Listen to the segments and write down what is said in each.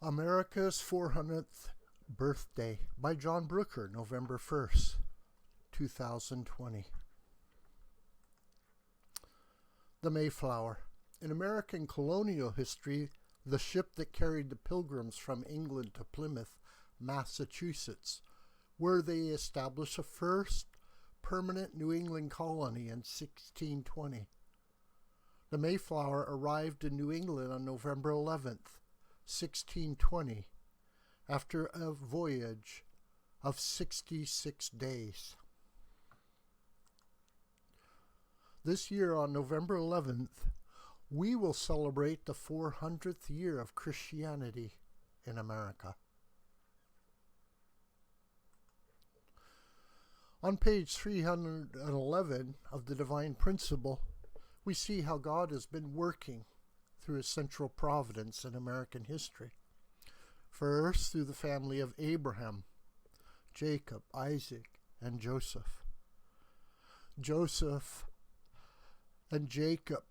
America's 400th Birthday by Jon Brooker, November 1st, 2020. The Mayflower. In American colonial history, the ship that carried the Pilgrims from England to Plymouth, Massachusetts, where they established a first permanent New England colony in 1620. The Mayflower arrived in New England on November 11th, 1620, after a voyage of 66 days. This year, on November 11th, we will celebrate the 400th year of Christianity in America. On page 311 of the Divine Principle, we see how God has been working through his central providence in American history. First, through the family of Abraham, Jacob, Isaac, and Joseph. Joseph and Jacob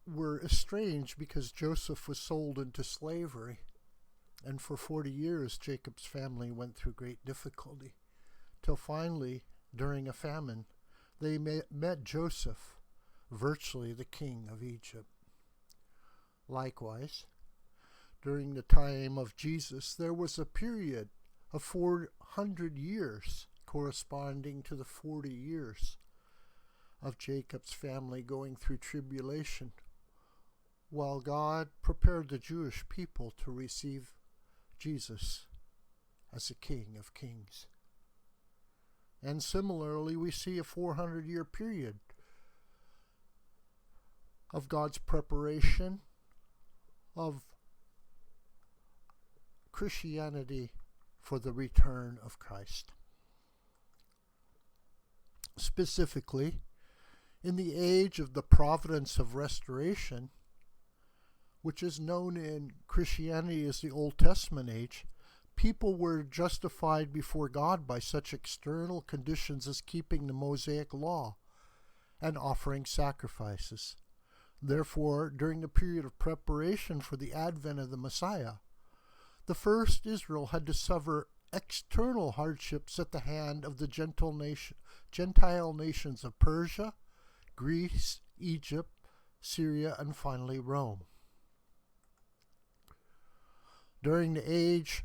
were estranged because Joseph was sold into slavery. And for 40 years, Jacob's family went through great difficulty, till finally, during a famine, they met Joseph, virtually the king of Egypt. Likewise, during the time of Jesus, there was a period of 400 years corresponding to the 40 years of Jacob's family going through tribulation, while God prepared the Jewish people to receive Jesus as the King of Kings. And similarly, we see a 400-year period of God's preparation of Christianity for the return of Christ. Specifically, in the age of the providence of restoration, which is known in Christianity as the Old Testament age, people were justified before God by such external conditions as keeping the Mosaic law and offering sacrifices. Therefore, during the period of preparation for the advent of the Messiah, the first Israel had to suffer external hardships at the hand of the Gentile nations of Persia, Greece, Egypt, Syria, and finally Rome. During the age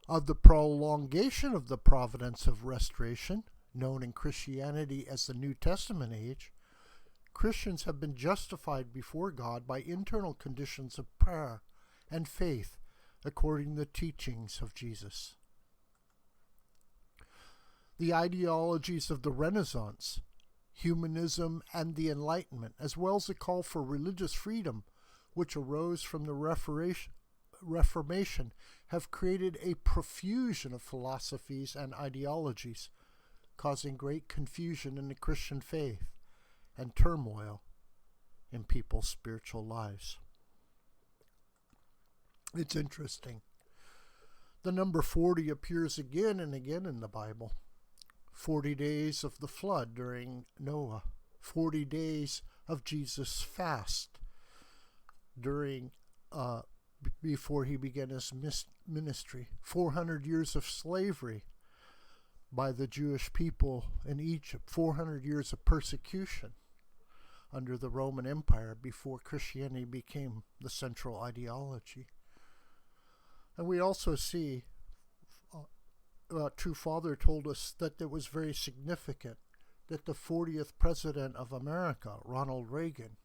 of the prolongation of the providence of restoration, known in Christianity as the New Testament age, Christians have been justified before God by internal conditions of prayer and faith according to the teachings of Jesus. The ideologies of the Renaissance, humanism, and the Enlightenment, as well as the call for religious freedom, which arose from the Reformation, have created a profusion of philosophies and ideologies, causing great confusion in the Christian faith and turmoil in people's spiritual lives. It's interesting. The number 40 appears again and again in the Bible. 40 days of the flood during Noah. 40 days of Jesus' fast during before he began his ministry. 400 years of slavery by the Jewish people in Egypt. 400 years of persecution under the Roman Empire before Christianity became the central ideology. And we also see True Father told us that it was very significant that the 40th President of America, Ronald Reagan,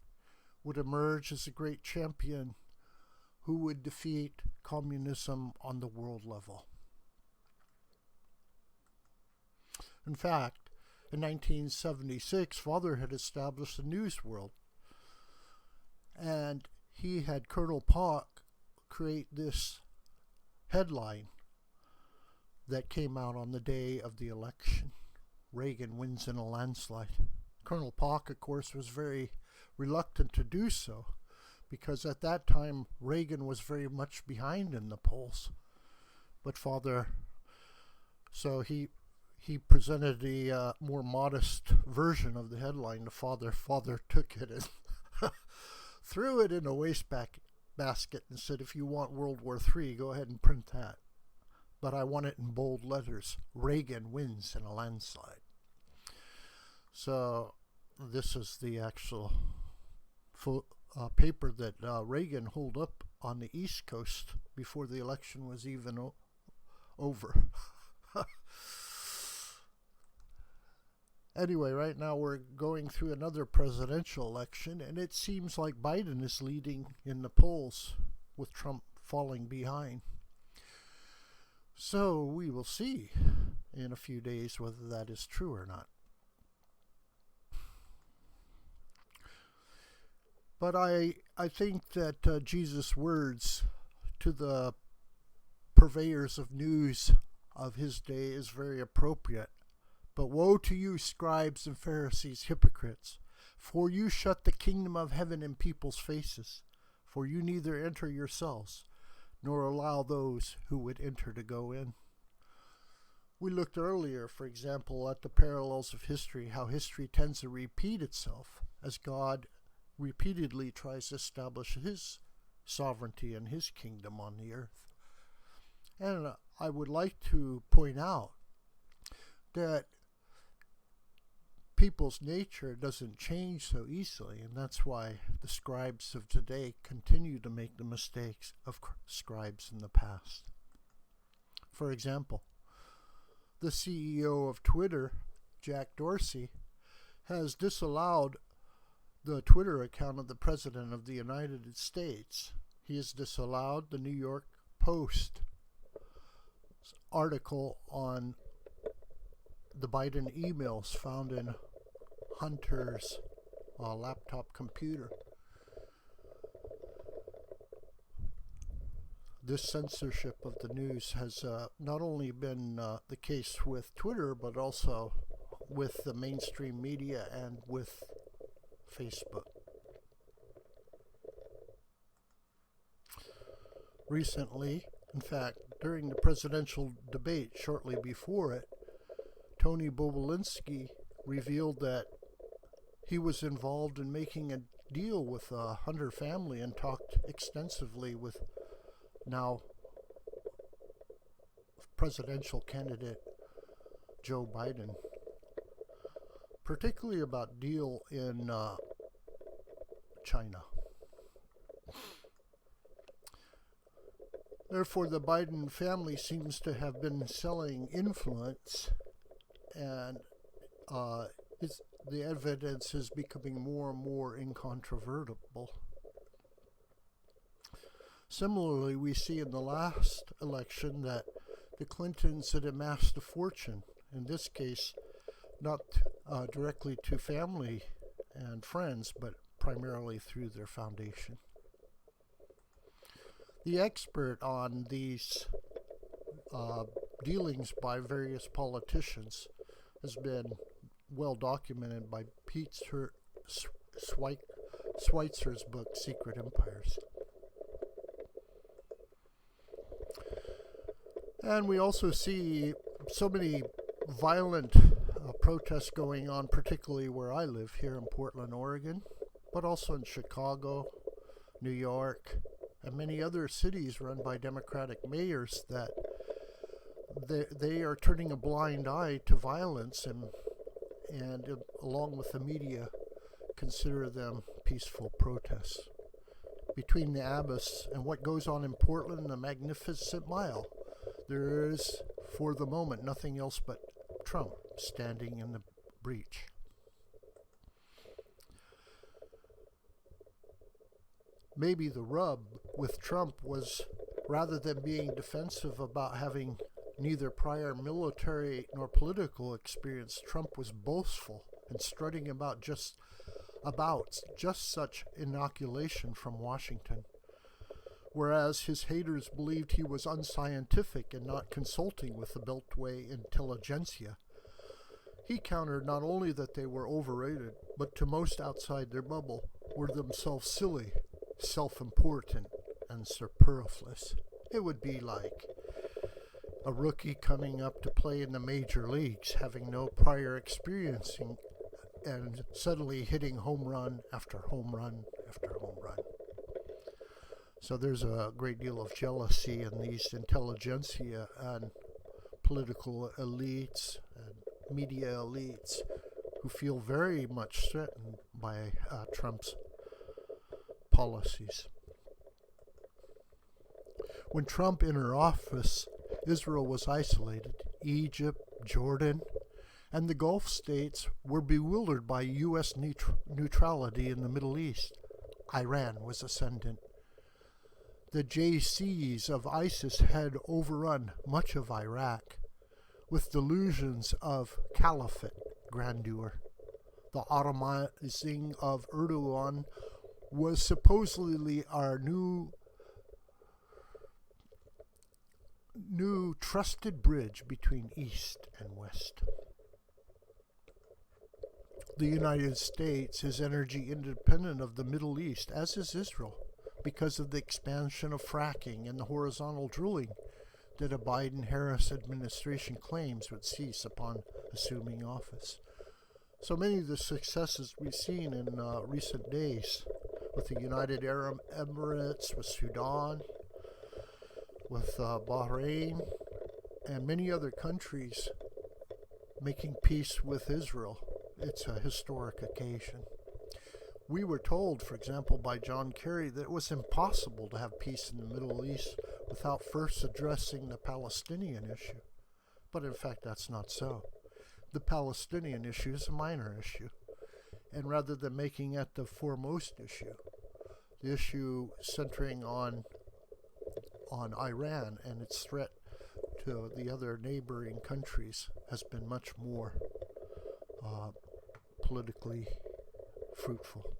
would emerge as a great champion who would defeat communism on the world level. In fact, in 1976, Father had established the news world, and he had Colonel Park create this headline that came out on the day of the election. Reagan wins in a landslide. Colonel Park, of course, was very reluctant to do so, because at that time Reagan was very much behind in the polls. But Father, so he presented a more modest version of the headline to Father. Father took it and threw it in a basket and said, if you want World War III, go ahead and print that. But I want it in bold letters. Reagan wins in a landslide. So this is the actual paper that Reagan held up on the East Coast before the election was even over. Anyway, right now we're going through another presidential election, and it seems like Biden is leading in the polls, with Trump falling behind. So we will see in a few days whether that is true or not. But I think that Jesus' words to the purveyors of news of his day is very appropriate. But woe to you, scribes and Pharisees, hypocrites, for you shut the kingdom of heaven in people's faces, for you neither enter yourselves, nor allow those who would enter to go in. We looked earlier, for example, at the parallels of history, how history tends to repeat itself as God repeatedly tries to establish his sovereignty and his kingdom on the earth. And I would like to point out that people's nature doesn't change so easily, and that's why the scribes of today continue to make the mistakes of scribes in the past. For example, the CEO of Twitter, Jack Dorsey, has disallowed the Twitter account of the President of the United States. He has disallowed the New York Post article on the Biden emails found in Hunter's laptop computer. This censorship of the news has not only been the case with Twitter, but also with the mainstream media and with Facebook. Recently, in fact, during the presidential debate shortly before it, Tony Bobulinski revealed that he was involved in making a deal with the Hunter family and talked extensively with now presidential candidate Joe Biden, particularly about deal in China. Therefore, the Biden family seems to have been selling influence, and the evidence is becoming more and more incontrovertible. Similarly, we see in the last election that the Clintons had amassed a fortune, in this case, not directly to family and friends, but primarily through their foundation. The expert on these dealings by various politicians has been well documented by Pete Schweitzer's book, Secret Empires. And we also see so many violent protests going on, particularly where I live here in Portland, Oregon, but also in Chicago, New York, and many other cities run by Democratic mayors, that they are turning a blind eye to violence and along with the media, consider them peaceful protests. Between the Abbas and what goes on in Portland, the Magnificent Mile, there is, for the moment, nothing else but Trump standing in the breach. Maybe the rub with Trump was, rather than being defensive about having neither prior military nor political experience, Trump was boastful and strutting about just such inoculation from Washington. Whereas his haters believed he was unscientific and not consulting with the Beltway intelligentsia. He countered not only that they were overrated, but to most outside their bubble were themselves silly, self-important, and superfluous. It would be like a rookie coming up to play in the major leagues, having no prior experience, and suddenly hitting home run after home run after home run. So there's a great deal of jealousy in these intelligentsia and political elites and media elites who feel very much threatened by Trump's policies. When Trump entered office, Israel was isolated. Egypt, Jordan, and the Gulf states were bewildered by U.S. neutrality in the Middle East. Iran was ascendant. The JCs of ISIS had overrun much of Iraq with delusions of caliphate grandeur. The Ottomanizing of Erdogan was supposedly our new trusted bridge between East and West. The United States is energy independent of the Middle East, as is Israel, because of the expansion of fracking and the horizontal drilling that a Biden-Harris administration claims would cease upon assuming office. So many of the successes we've seen in recent days with the United Arab Emirates, with Sudan, with Bahrain, and many other countries making peace with Israel. It's a historic occasion. We were told, for example, by John Kerry that it was impossible to have peace in the Middle East without first addressing the Palestinian issue. But in fact, that's not so. The Palestinian issue is a minor issue. And rather than making it the foremost issue, the issue centering on Iran and its threat to the other neighboring countries has been much more politically fruitful.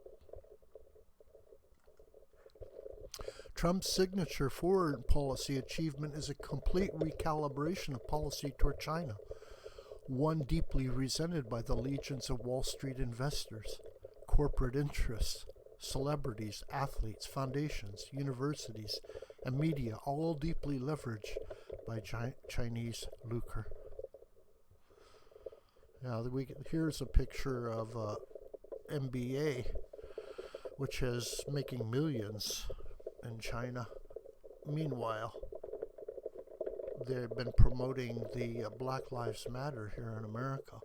Trump's signature foreign policy achievement is a complete recalibration of policy toward China, one deeply resented by the legions of Wall Street investors, corporate interests, celebrities, athletes, foundations, universities, and media, all deeply leveraged by Chinese lucre. Now, here's a picture of MBA, which is making millions in China. Meanwhile, they've been promoting the Black Lives Matter here in America,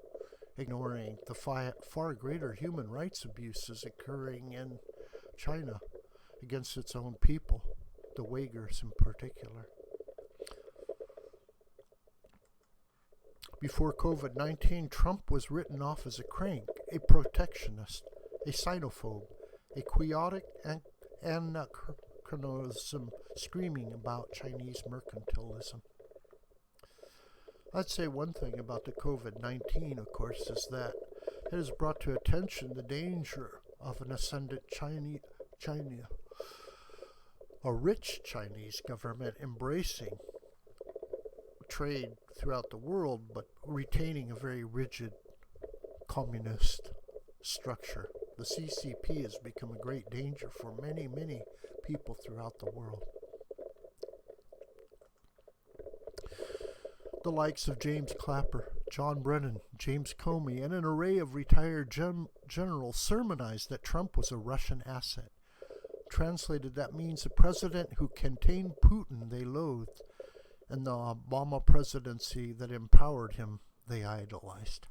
ignoring the far greater human rights abuses occurring in China against its own people, the Uyghurs in particular. Before COVID-19, Trump was written off as a crank, a protectionist, a xenophobe, a quixotic anachronism screaming about Chinese mercantilism. I'd say one thing about the COVID-19, of course, is that it has brought to attention the danger of an ascendant China, a rich Chinese government embracing trade throughout the world, but retaining a very rigid communist structure. The CCP has become a great danger for many, many people throughout the world. The likes of James Clapper, John Brennan, James Comey, and an array of retired generals sermonized that Trump was a Russian asset. Translated, that means a president who contained Putin they loathed, and the Obama presidency that empowered him they idolized.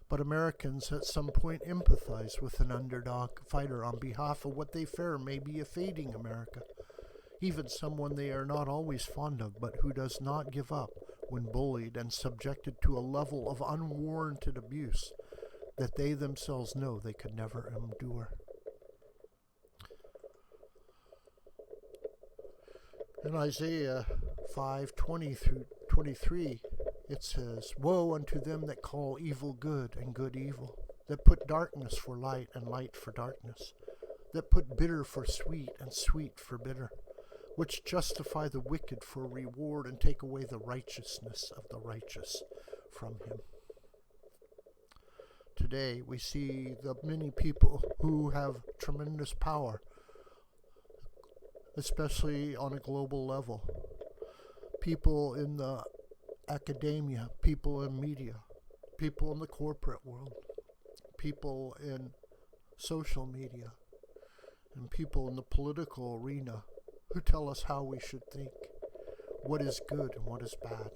But Americans at some point empathize with an underdog fighter on behalf of what they fear may be a fading America, even someone they are not always fond of, but who does not give up when bullied and subjected to a level of unwarranted abuse that they themselves know they could never endure. In Isaiah 5:20 through 23, it says, "Woe unto them that call evil good and good evil, that put darkness for light and light for darkness, that put bitter for sweet and sweet for bitter, which justify the wicked for reward and take away the righteousness of the righteous from him." Today we see the many people who have tremendous power, especially on a global level. People in the academia, people in media, people in the corporate world, people in social media, and people in the political arena who tell us how we should think, what is good and what is bad,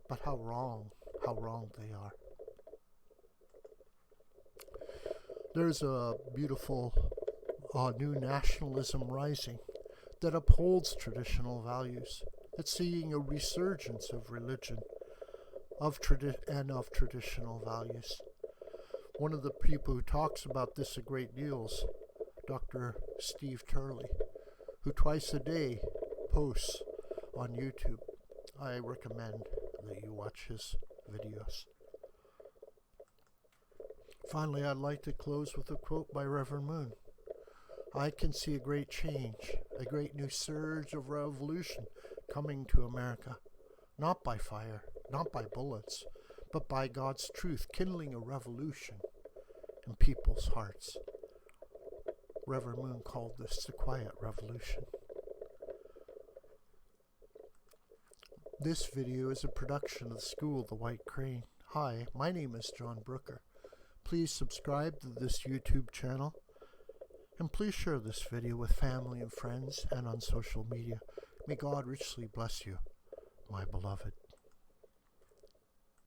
but how wrong they are. There's a beautiful new nationalism rising that upholds traditional values. It's seeing a resurgence of religion, of traditional values. One of the people who talks about this a great deal is Dr. Steve Turley, who twice a day posts on YouTube. I recommend that you watch his videos. Finally, I'd like to close with a quote by Reverend Moon. I can see a great change, a great new surge of revolution coming to America, not by fire, not by bullets, but by God's truth, kindling a revolution in people's hearts. Reverend Moon called this the quiet revolution. This video is a production of the School of the White Crane. Hi, my name is Jon Brooker. Please subscribe to this YouTube channel, and please share this video with family and friends and on social media. May God richly bless you, my beloved.